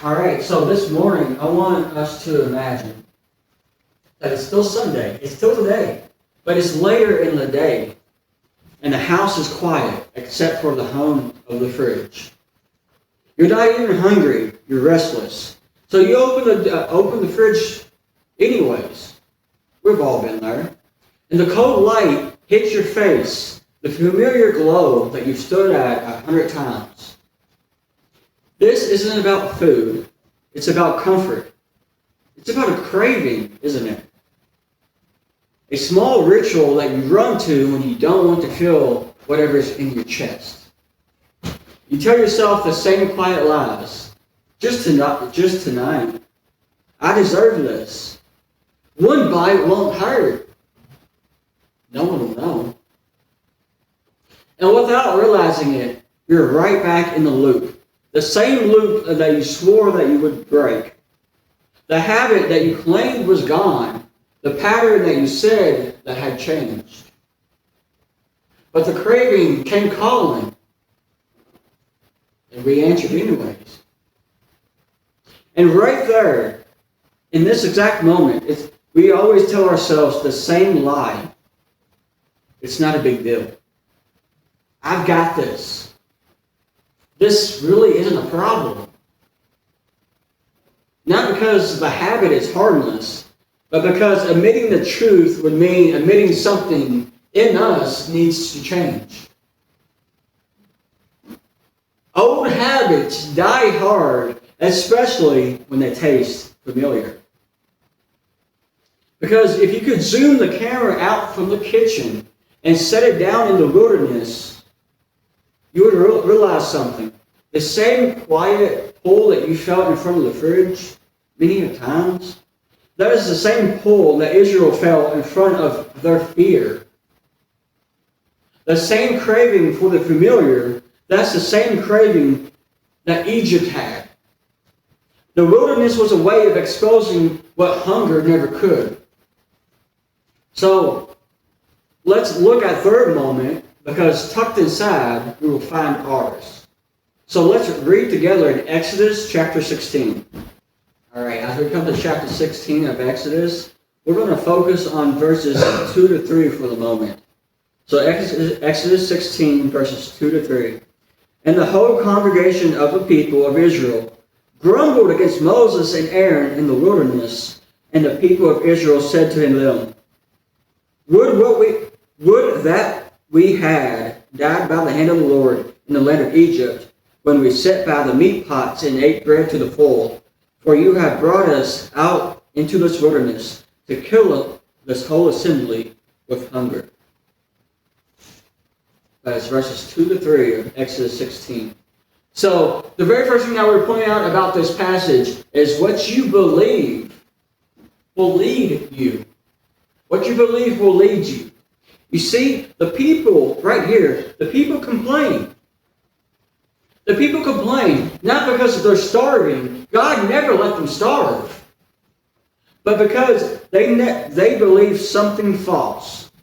All right, so this morning I want us to imagine that it's still Sunday, it's still today, but it's later in the day, and the house is quiet except for the hum of the fridge. You're not even hungry, you're restless. So you open the fridge anyways. We've all been there. And the cold light hits your face, the familiar glow that you've stood at 100 times. This isn't about food. It's about comfort. It's about a craving, isn't it? A small ritual that you run to when you don't want to feel whatever's in your chest. You tell yourself the same quiet lies. Just tonight. I deserve this. One bite won't hurt. No one will know. And without realizing it, you're right back in the loop. The same loop that you swore that you would break. The habit that you claimed was gone. The pattern that you said that had changed. But the craving came calling. And we answered anyways. And right there, in this exact moment, we always tell ourselves the same lie. It's not a big deal. I've got this. This really isn't a problem. Not because the habit is harmless, but because admitting the truth would mean admitting something in us needs to change. Old habits die hard, especially when they taste familiar. Because if you could zoom the camera out from the kitchen and set it down in the wilderness, you would realize something. The same quiet pull that you felt in front of the fridge many a times, that is the same pull that Israel felt in front of their fear. The same craving for the familiar, that's the same craving that Egypt had. The wilderness was a way of exposing what hunger never could. So, let's look at third moment, because tucked inside, we will find ours. So let's read together in Exodus chapter 16. All right, as we come to chapter 16 of Exodus, we're going to focus on verses 2 to 3 for the moment. So Exodus 16, verses 2 to 3. And the whole congregation of the people of Israel grumbled against Moses and Aaron in the wilderness, and the people of Israel said to them, Would that we had died by the hand of the Lord in the land of Egypt, when we sat by the meat pots and ate bread to the full. For you have brought us out into this wilderness to kill this whole assembly with hunger. That is verses 2 to 3 of Exodus 16. So, the very first thing I would point out about this passage is what you believe will lead you. What you believe will lead you. You see, the people, right here, the people complain. The people complain, not because they're starving. God never let them starve. But because they believe something false.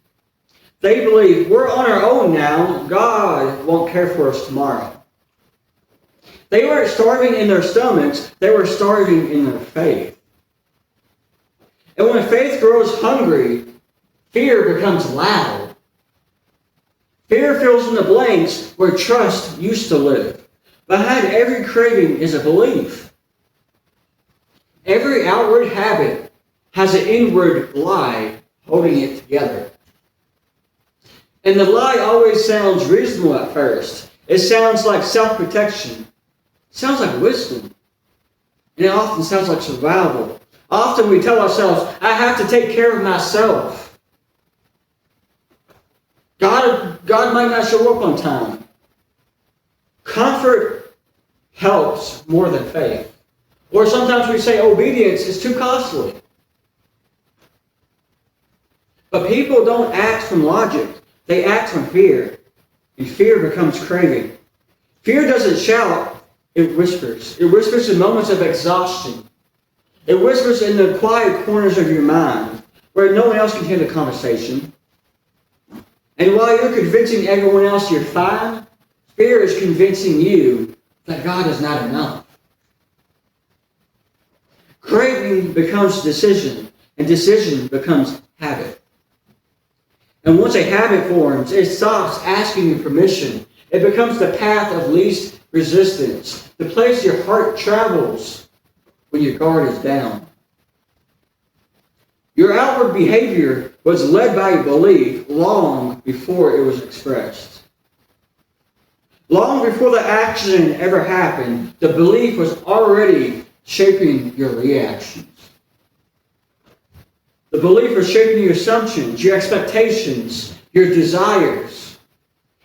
They believe, we're on our own now. God won't care for us tomorrow. They weren't starving in their stomachs. They were starving in their faith. And when faith grows hungry, fear becomes loud. Fear fills in the blanks where trust used to live. Behind every craving is a belief. Every outward habit has an inward lie holding it together. And the lie always sounds reasonable at first. It sounds like self-protection. It sounds like wisdom. And it often sounds like survival. Often we tell ourselves, I have to take care of myself. God might not show up on time. Comfort helps more than faith. Or sometimes we say obedience is too costly. But people don't act from logic. They act from fear. And fear becomes craving. Fear doesn't shout, it whispers. It whispers in moments of exhaustion. It whispers in the quiet corners of your mind where no one else can hear the conversation. And while you're convincing everyone else you're fine, fear is convincing you that God is not enough. Craving becomes decision, and decision becomes habit. And once a habit forms, it stops asking for permission. It becomes the path of least resistance, the place your heart travels when your guard is down. Your outward behavior was led by a belief long before it was expressed. Long before the action ever happened, the belief was already shaping your reactions. The belief was shaping your assumptions, your expectations, your desires.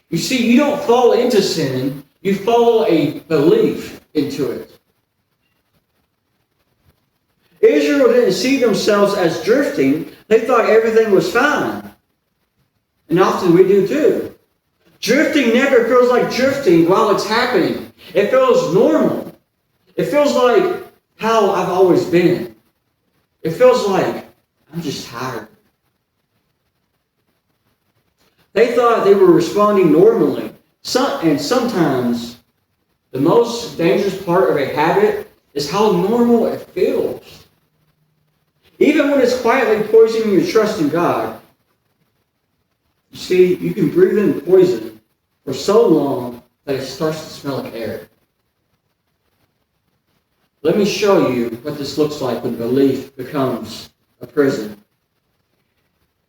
You see, you don't fall into sin, you follow a belief into it. Israel didn't see themselves as drifting. They thought everything was fine. And often we do too. Drifting never feels like drifting while it's happening. It feels normal. It feels like how I've always been. It feels like I'm just tired. They thought they were responding normally. And sometimes the most dangerous part of a habit is how normal it feels. Even when it's quietly poisoning your trust in God, you see, you can breathe in poison for so long that it starts to smell like air. Let me show you what this looks like when belief becomes a prison.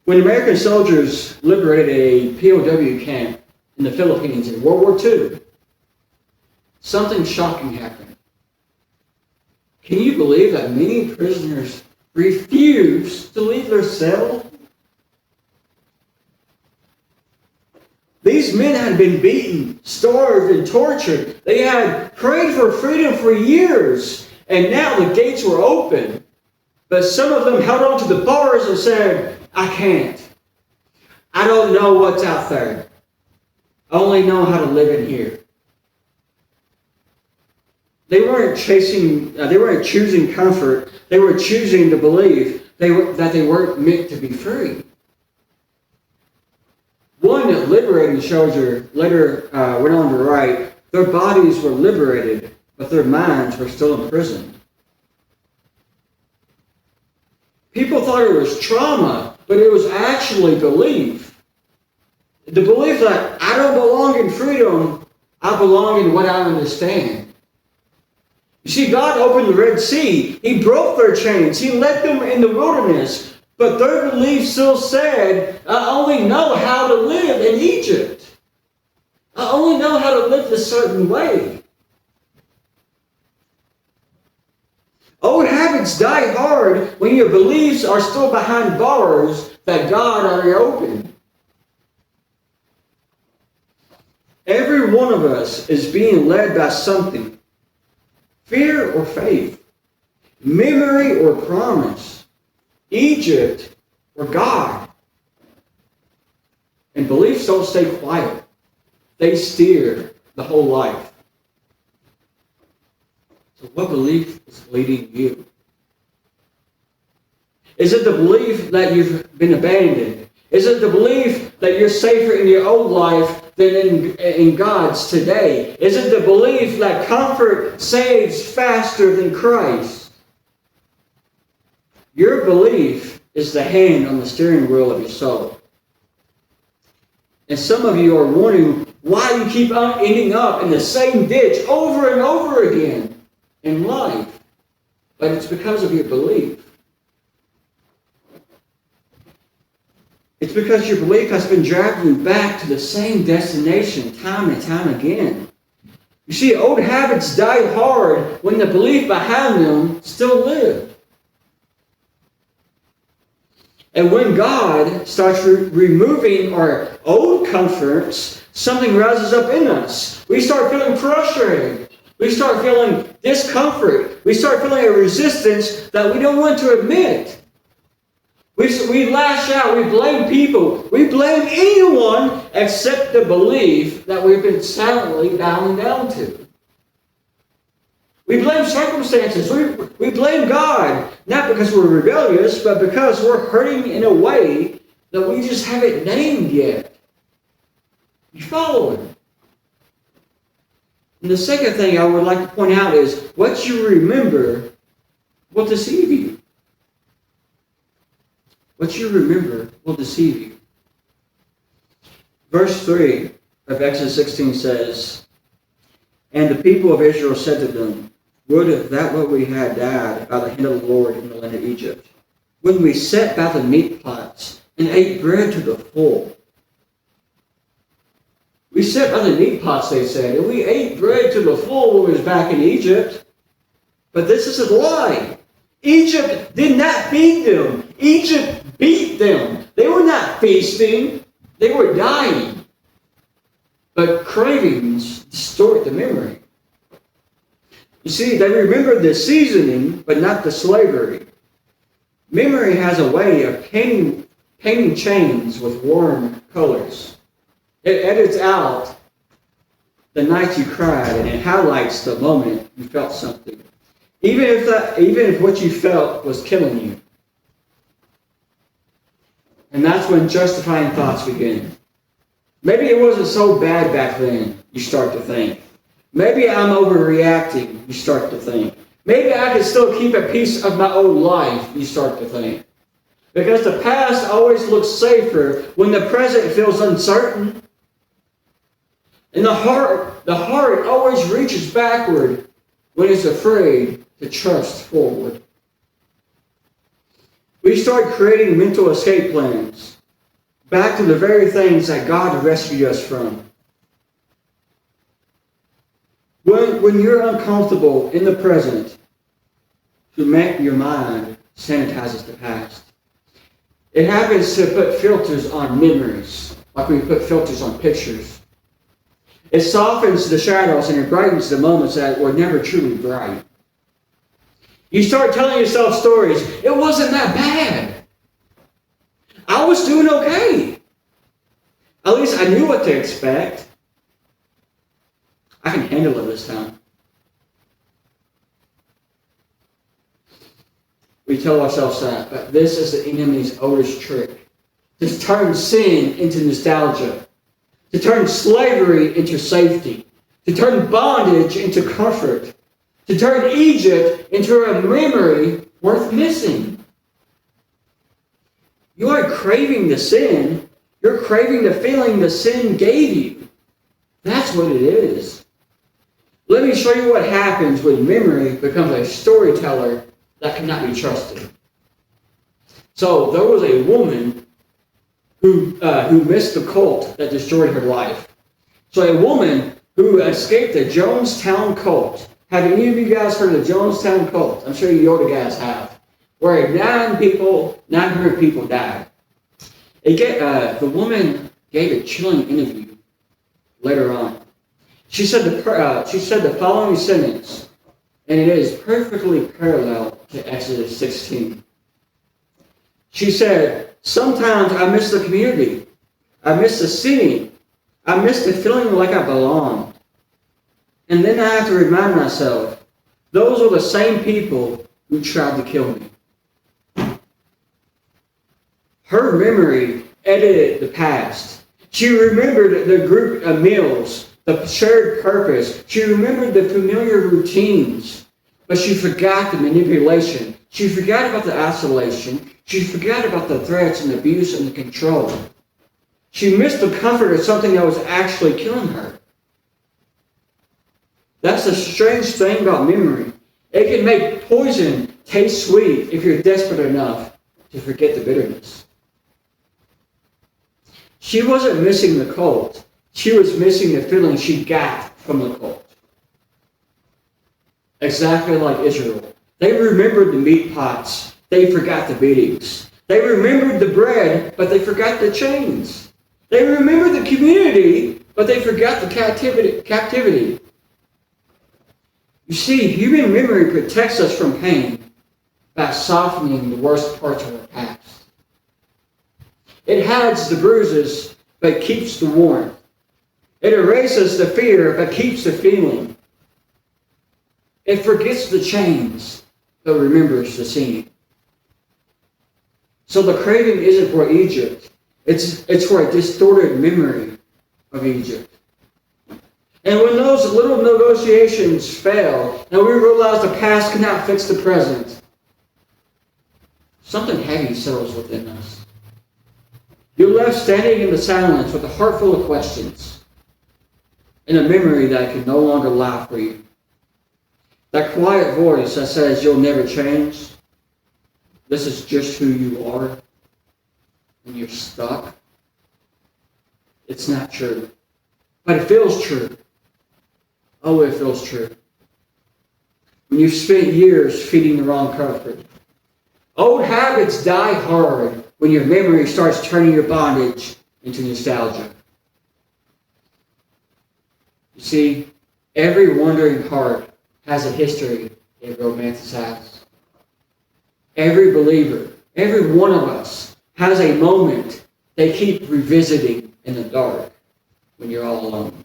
When American soldiers liberated a POW camp in the Philippines in World War II, something shocking happened. Can you believe that many prisoners refused to leave their cell? These men had been beaten, starved, and tortured. They had prayed for freedom for years, and now the gates were open. But some of them held on to the bars and said, I can't. I don't know what's out there. I only know how to live in here. They weren't choosing comfort. They were choosing to believe that they weren't meant to be free. One liberating soldier later went on to write, their bodies were liberated, but their minds were still imprisoned. People thought it was trauma, but it was actually belief. The belief that I don't belong in freedom, I belong in what I understand. You see, God opened the Red Sea. He broke their chains. He led them in the wilderness. But their belief still said, I only know how to live in Egypt. I only know how to live a certain way. Old habits die hard when your beliefs are still behind bars that God already opened. Every one of us is being led by something. Fear or faith, memory or promise, Egypt or God. And beliefs don't stay quiet. They steer the whole life. So what belief is leading you? Is it the belief that you've been abandoned? Is it the belief that you're safer in your old life than in God's today? Is it the belief that comfort saves faster than Christ? Your belief is the hand on the steering wheel of your soul. And some of you are wondering why you keep ending up in the same ditch over and over again in life. But it's because of your belief. It's because your belief has been driving you back to the same destination time and time again. You see, old habits die hard when the belief behind them still live. And when God starts removing our old comforts, something rises up in us. We start feeling frustrated. We start feeling discomfort. We start feeling a resistance that we don't want to admit. We lash out, we blame people, we blame anyone except the belief that we've been silently bowing down to. We blame circumstances, we blame God, not because we're rebellious, but because we're hurting in a way that we just haven't named yet. You follow him? And the second thing I would like to point out is what you remember will deceive you. What you remember will deceive you. Verse 3 of Exodus 16 says, "And the people of Israel said to them, Would that what we had died by the hand of the Lord in the land of Egypt, when we sat by the meat pots and ate bread to the full." We sat by the meat pots, they said, and we ate bread to the full when we was back in Egypt. But this is a lie. Egypt did not feed them. Egypt beat them. They were not feasting. They were dying. But cravings distort the memory. You see, they remembered the seasoning, but not the slavery. Memory has a way of painting chains with warm colors. It edits out the nights you cried, and it highlights the moment you felt something, even if what you felt was killing you. And that's when justifying thoughts begin. Maybe it wasn't so bad back then, you start to think. Maybe I'm overreacting, you start to think. Maybe I could still keep a piece of my old life, you start to think. Because the past always looks safer when the present feels uncertain. And the heart always reaches backward when it's afraid to trust forward. We start creating mental escape plans back to the very things that God rescued us from. When you're uncomfortable in the present, your mind sanitizes the past. It happens to put filters on memories, like we put filters on pictures. It softens the shadows and it brightens the moments that were never truly bright. You start telling yourself stories. It wasn't that bad. I was doing okay. At least I knew what to expect. I can handle it this time. We tell ourselves that, but this is the enemy's oldest trick. To turn sin into nostalgia. To turn slavery into safety. To turn bondage into comfort. To turn Egypt into a memory worth missing. You aren't craving the sin. You're craving the feeling the sin gave you. That's what it is. Let me show you what happens when memory becomes a storyteller that cannot be trusted. So there was a woman who missed the cult that destroyed her life. So a woman who escaped the Jonestown cult. Have any of you guys heard of the Jonestown cult? I'm sure you older guys have. Where 900 people died. The woman gave a chilling interview later on. She said the following sentence, and it is perfectly parallel to Exodus 16. She said, "Sometimes I miss the community. I miss the city. I miss the feeling like I belong. And then I have to remind myself, those are the same people who tried to kill me." Her memory edited the past. She remembered the group of meals, the shared purpose. She remembered the familiar routines. But she forgot the manipulation. She forgot about the isolation. She forgot about the threats and abuse and the control. She missed the comfort of something that was actually killing her. That's the strange thing about memory. It can make poison taste sweet if you're desperate enough to forget the bitterness. She wasn't missing the cult. She was missing the feeling she got from the cult. Exactly like Israel. They remembered the meat pots. They forgot the beatings. They remembered the bread, but they forgot the chains. They remembered the community, but they forgot the captivity. You see, human memory protects us from pain by softening the worst parts of our past. It hides the bruises, but keeps the warmth. It erases the fear, but keeps the feeling. It forgets the chains, but remembers the scene. So the craving isn't for Egypt. It's for a distorted memory of Egypt. And when those little negotiations fail, and we realize the past cannot fix the present, something heavy settles within us. You're left standing in the silence with a heart full of questions and a memory that can no longer lie for you. That quiet voice that says you'll never change, this is just who you are, and you're stuck. It's not true. But it feels true. Oh, it feels true. When you've spent years feeding the wrong comfort. Old habits die hard when your memory starts turning your bondage into nostalgia. You see, every wandering heart has a history it romanticizes. Every believer, every one of us, has a moment they keep revisiting in the dark when you're all alone.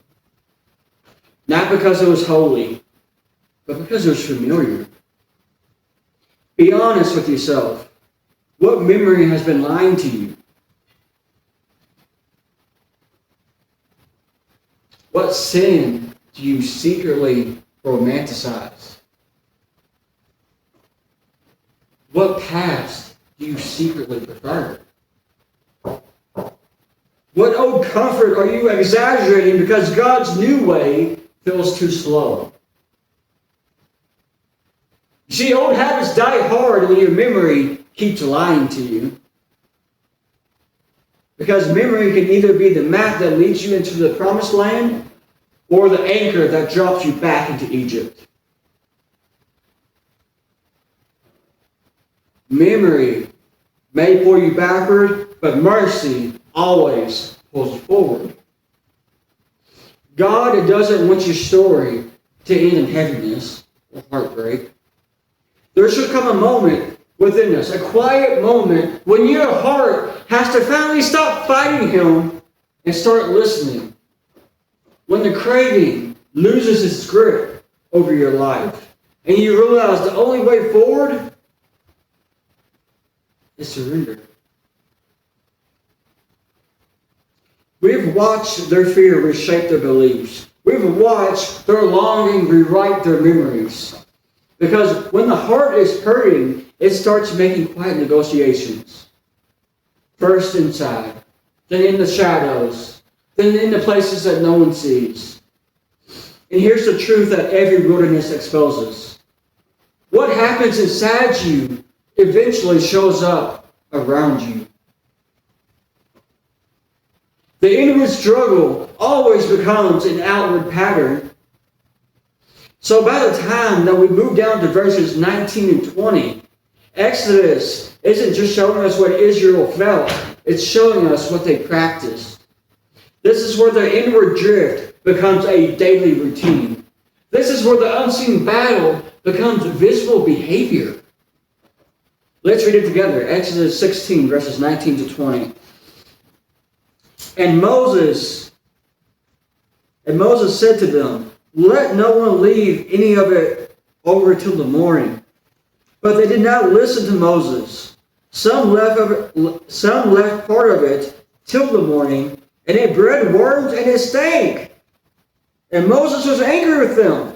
Not because it was holy, but because it was familiar. Be honest with yourself. What memory has been lying to you? What sin do you secretly romanticize? What past do you secretly prefer? What old comfort are you exaggerating because God's new way feels too slow? You see, old habits die hard when your memory keeps lying to you. Because memory can either be the map that leads you into the promised land or the anchor that drops you back into Egypt. Memory may pull you backward, but mercy always pulls you forward. God doesn't want your story to end in heaviness or heartbreak. There should come a moment within us, a quiet moment, when your heart has to finally stop fighting Him and start listening. When the craving loses its grip over your life, and you realize the only way forward is surrender. We've watched their fear reshape their beliefs. We've watched their longing rewrite their memories. Because when the heart is hurting, it starts making quiet negotiations. First inside, then in the shadows, then in the places that no one sees. And here's the truth that every wilderness exposes. What happens inside you eventually shows up around you. The inward struggle always becomes an outward pattern. So by the time that we move down to verses 19 and 20, Exodus isn't just showing us what Israel felt, it's showing us what they practiced. This is where the inward drift becomes a daily routine. This is where the unseen battle becomes visible behavior. Let's read it together. Exodus 16, verses 19 to 20. And Moses said to them, "Let no one leave any of it over till the morning." But they did not listen to Moses. Some left part of it till the morning, and it bred worms and it stank. And Moses was angry with them.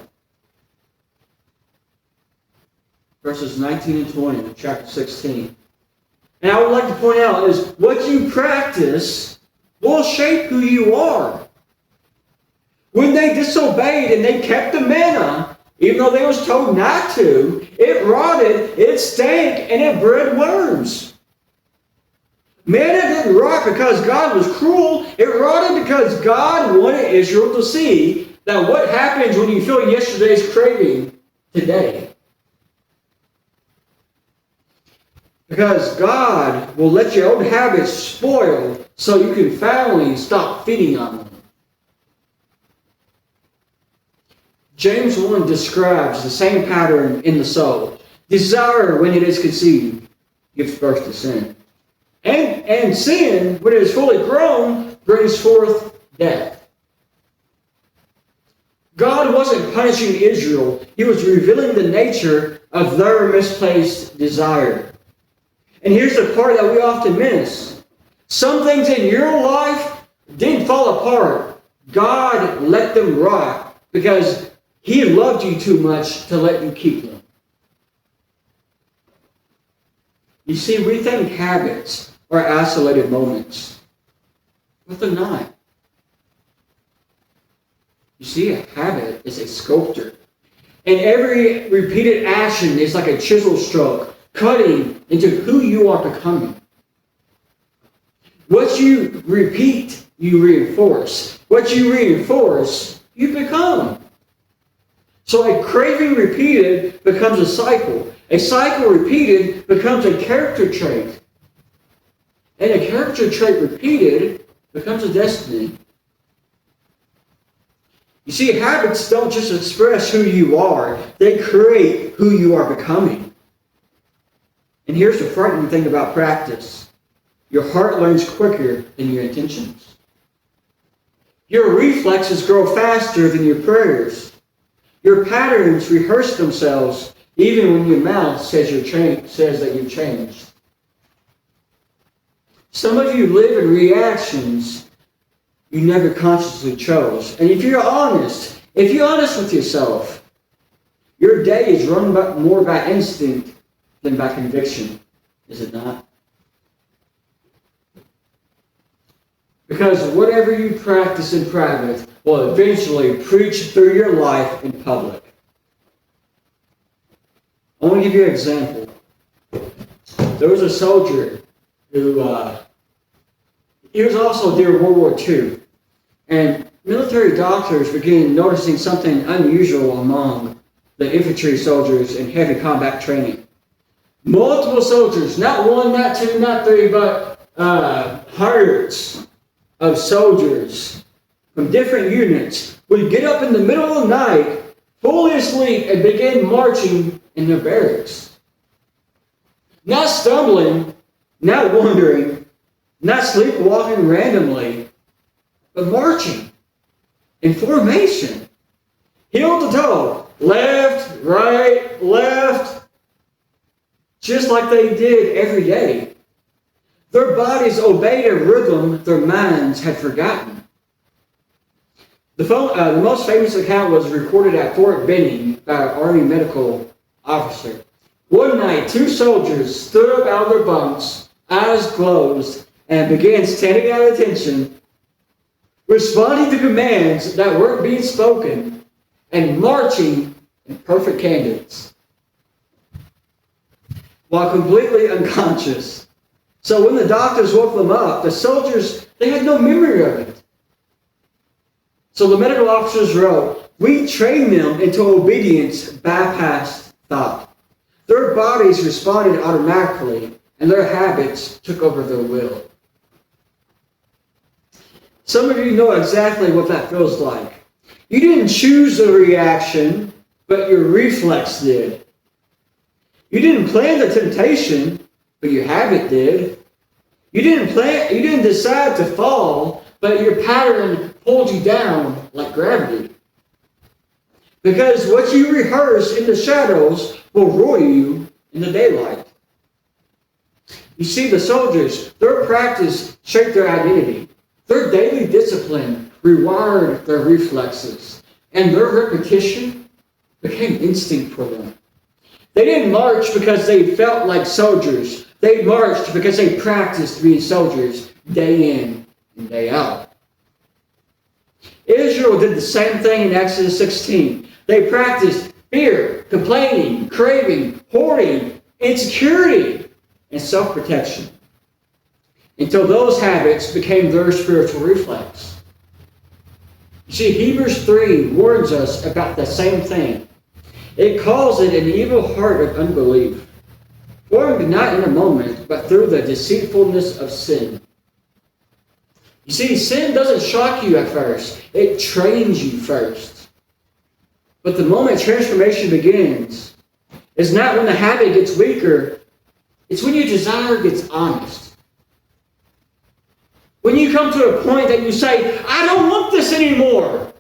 Verses 19 and 20 of chapter 16. And I would like to point out is what you practice will shape who you are. When they disobeyed and they kept the manna, even though they was told not to, it rotted, it stank, and it bred worms. Manna didn't rot because God was cruel. It rotted because God wanted Israel to see that what happens when you feel yesterday's craving today. Because God will let your old habits spoil so you can finally stop feeding on them. James 1 describes the same pattern in the soul. Desire, when it is conceived, gives birth to sin. And sin, when it is fully grown, brings forth death. God wasn't punishing Israel. He was revealing the nature of their misplaced desire. And here's the part that we often miss. Some things in your life didn't fall apart. God let them rot because He loved you too much to let you keep them. You see, we think habits are isolated moments, but they're not. You see, a habit is a sculptor. And every repeated action is like a chisel stroke, cutting into who you are becoming. What you repeat, you reinforce. What you reinforce, you become. So a craving repeated becomes a cycle. A cycle repeated becomes a character trait. And a character trait repeated becomes a destiny. You see, habits don't just express who you are, they create who you are becoming. And here's the frightening thing about practice. Your heart learns quicker than your intentions. Your reflexes grow faster than your prayers. Your patterns rehearse themselves even when your mouth says that you've changed. Some of you live in reactions you never consciously chose. And if you're honest with yourself, your day is run more by instinct than by conviction, is it not? Because whatever you practice in private will eventually preach through your life in public. I want to give you an example. There was a soldier who, he was also during World War II. And military doctors began noticing something unusual among the infantry soldiers in heavy combat training. Multiple soldiers, not one, not two, not three, but hundreds of soldiers from different units would get up in the middle of the night, fully asleep, and begin marching in their barracks. Not stumbling, not wandering, not sleepwalking randomly, but marching in formation, heel to toe, left, right, left, just like they did every day. Their bodies obeyed a rhythm their minds had forgotten. The most famous account was recorded at Fort Benning by an Army medical officer. One night, two soldiers stood up out of their bunks, eyes closed, and began standing at attention, responding to commands that weren't being spoken, and marching in perfect cadence, while completely unconscious. So when the doctors woke them up, the soldiers, they had no memory of it. So the medical officers wrote, "We trained them into obedience bypassed thought. Their bodies responded automatically, and their habits took over their will." Some of you know exactly what that feels like. You didn't choose the reaction, but your reflex did. You didn't plan the temptation, but your habit did. You didn't decide to fall, but your pattern pulled you down like gravity. Because what you rehearse in the shadows will roar you in the daylight. You see, the soldiers, their practice shaped their identity. Their daily discipline rewired their reflexes, and their repetition became instinct for them. They didn't march because they felt like soldiers. They marched because they practiced being soldiers day in and day out. Israel did the same thing in Exodus 16. They practiced fear, complaining, craving, hoarding, insecurity, and self-protection, until those habits became their spiritual reflex. You see, Hebrews 3 warns us about the same thing. It calls it an evil heart of unbelief, formed not in a moment, but through the deceitfulness of sin. You see, sin doesn't shock you at first. It trains you first. But the moment transformation begins is not when the habit gets weaker. It's when your desire gets honest. When you come to a point that you say, "I don't want this anymore."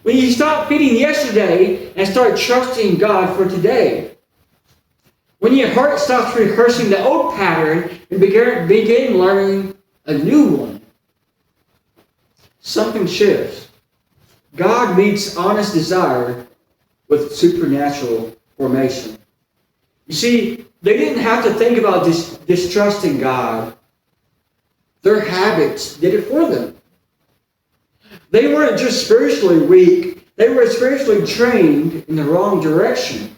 When you stop feeding yesterday and start trusting God for today. When your heart stops rehearsing the old pattern and begin learning a new one. Something shifts. God meets honest desire with supernatural formation. You see, They didn't have to think about distrusting God. Their habits did it for them. They weren't just spiritually weak, they were spiritually trained in the wrong direction.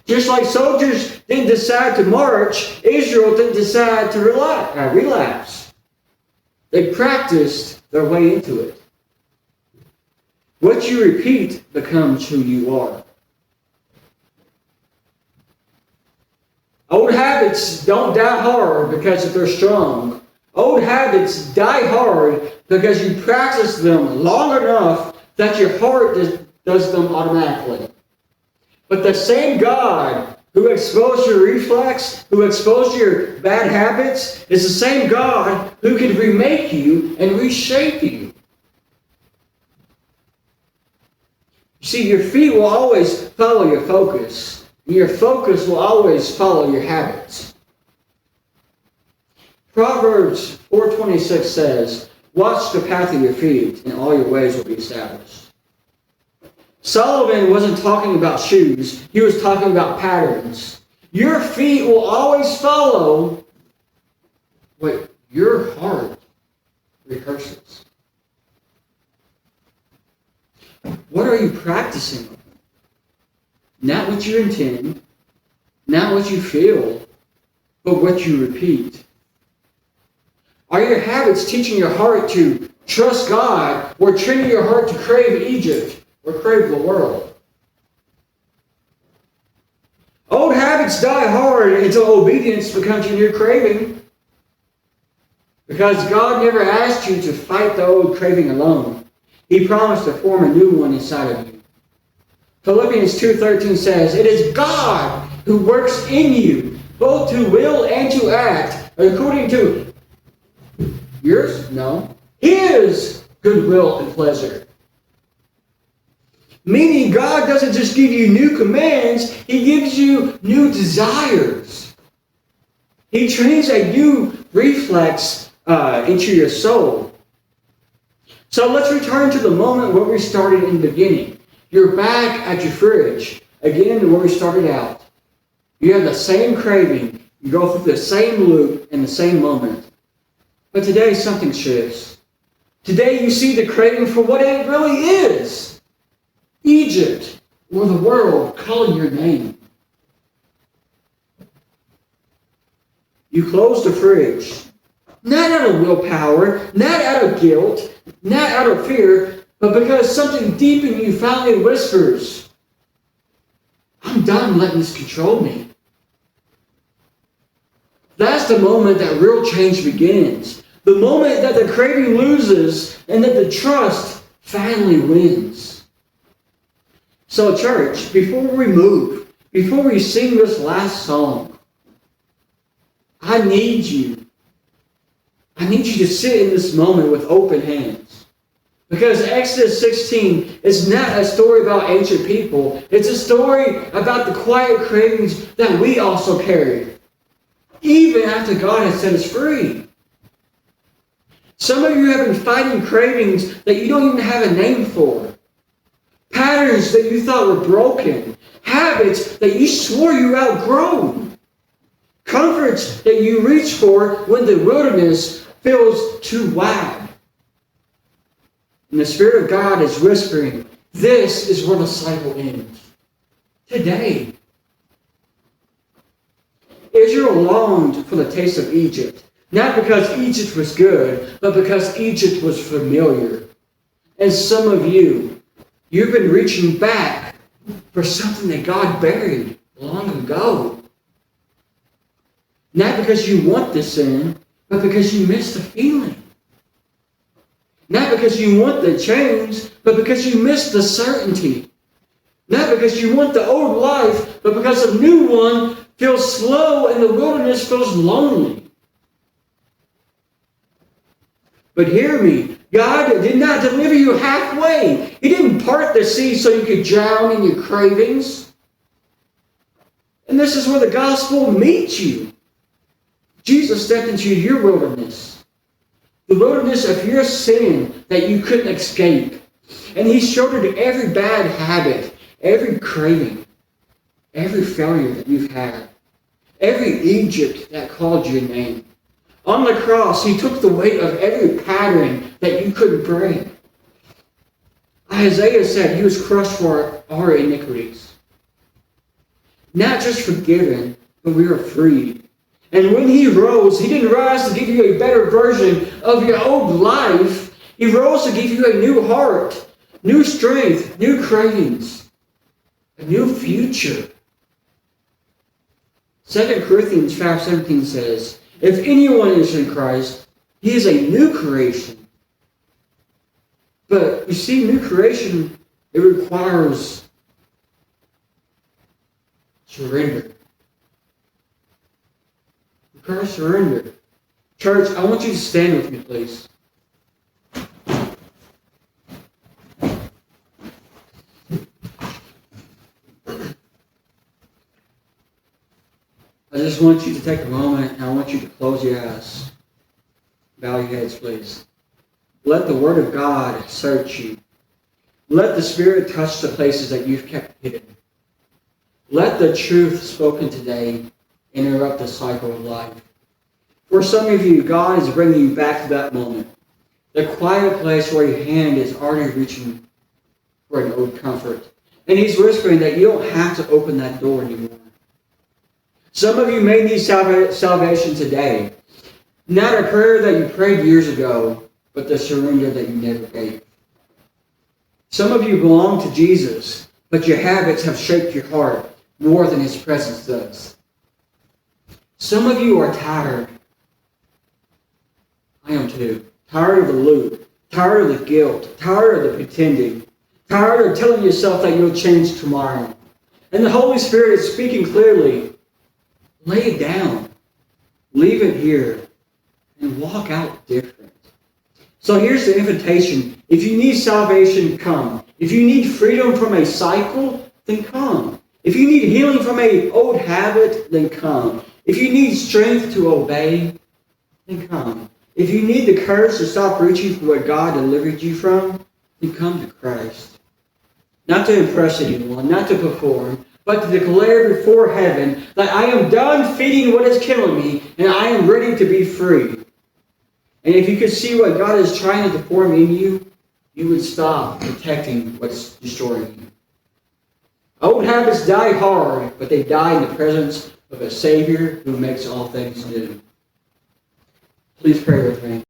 Just like soldiers didn't decide to march, Israel didn't decide to relapse. They practiced their way into it. What you repeat becomes who you are. Old habits don't die hard because they're strong. Old habits die hard because you practice them long enough that your heart does them automatically. But the same God who exposed your reflex, who exposed your bad habits, is the same God who can remake you and reshape you. You see, your feet will always follow your focus. And your focus will always follow your habits. Proverbs 4:26 says, "Watch the path of your feet, and all your ways will be established." Solomon wasn't talking about shoes. He was talking about patterns. Your feet will always follow what your heart rehearses. What are you practicing? Not what you intend, not what you feel, but what you repeat. Are your habits teaching your heart to trust God, or training your heart to crave Egypt or crave the world? Old habits die hard until obedience becomes your new craving. Because God never asked you to fight the old craving alone. He promised to form a new one inside of you. Philippians 2:13 says, "It is God who works in you, both to will and to act, according to yours? No. His good will and pleasure." Meaning God doesn't just give you new commands, He gives you new desires. He trains a new reflex into your soul. So let's return to the moment where we started in the beginning. You're back at your fridge, again to where we started out. You have the same craving. You go through the same loop in the same moment. But today something shifts. Today you see the craving for what it really is. Egypt, or the world calling your name. You close the fridge. Not out of willpower, not out of guilt, not out of fear, but because something deep in you finally whispers, "I'm done letting this control me." That's the moment that real change begins. The moment that the craving loses and that the trust finally wins. So church, before we move, before we sing this last song, I need you to sit in this moment with open hands. Because Exodus 16 is not a story about ancient people. It's a story about the quiet cravings that we also carry, even after God has set us free. Some of you have been fighting cravings that you don't even have a name for. Patterns that you thought were broken. Habits that you swore you outgrown. Comforts that you reach for when the wilderness feels too wide. And the Spirit of God is whispering, this is where the cycle ends. Today. Israel longed for the taste of Egypt. Not because Egypt was good, but because Egypt was familiar. And some of you, you've been reaching back for something that God buried long ago. Not because you want the sin, but because you miss the feeling. Not because you want the change, but because you miss the certainty. Not because you want the old life, but because a new one feels slow and the wilderness feels lonely. But hear me, God did not deliver you halfway. He didn't part the sea so you could drown in your cravings. And this is where the gospel meets you. Jesus stepped into your wilderness. The wilderness of your sin that you couldn't escape. And He shouldered every bad habit, every craving, every failure that you've had. every Egypt that called your name. On the cross, he took the weight of every pattern that you couldn't break. Isaiah said he was crushed for our iniquities. Not just forgiven, but we are freed. And when he rose, he didn't rise to give you a better version of your old life. He rose to give you a new heart, new strength, new cravings, a new future. 2 Corinthians 5:17 says, if anyone is in Christ, he is a new creation. But you see, new creation, it requires surrender. Surrender. Church, I want you to stand with me, please. I just want you to take a moment and I want you to close your eyes. Bow your heads, please. Let the Word of God search you. Let the Spirit touch the places that you've kept hidden. Let the truth spoken today interrupt the cycle of life. For some of you, God is bringing you back to that moment. The quiet place where your hand is already reaching for an old comfort. And He's whispering that you don't have to open that door anymore. Some of you may need salvation today. Not a prayer that you prayed years ago, but the surrender that you never gave. Some of you belong to Jesus, but your habits have shaped your heart more than His presence does. Some of you are tired. I am too. Tired of the loop. Tired of the guilt. Tired of the pretending. Tired of telling yourself that you'll change tomorrow. And the Holy Spirit is speaking clearly. Lay it down. Leave it here. And walk out different. So here's the invitation. If you need salvation, come. If you need freedom from a cycle, then come. If you need healing from an old habit, then come. If you need strength to obey, then come. If you need the courage to stop reaching for what God delivered you from, then come to Christ. Not to impress anyone, not to perform, but to declare before heaven that I am done feeding what is killing me and I am ready to be free. And if you could see what God is trying to form in you, you would stop protecting what's destroying you. Old habits die hard, but they die in the presence of a Savior who makes all things new. Please pray with me.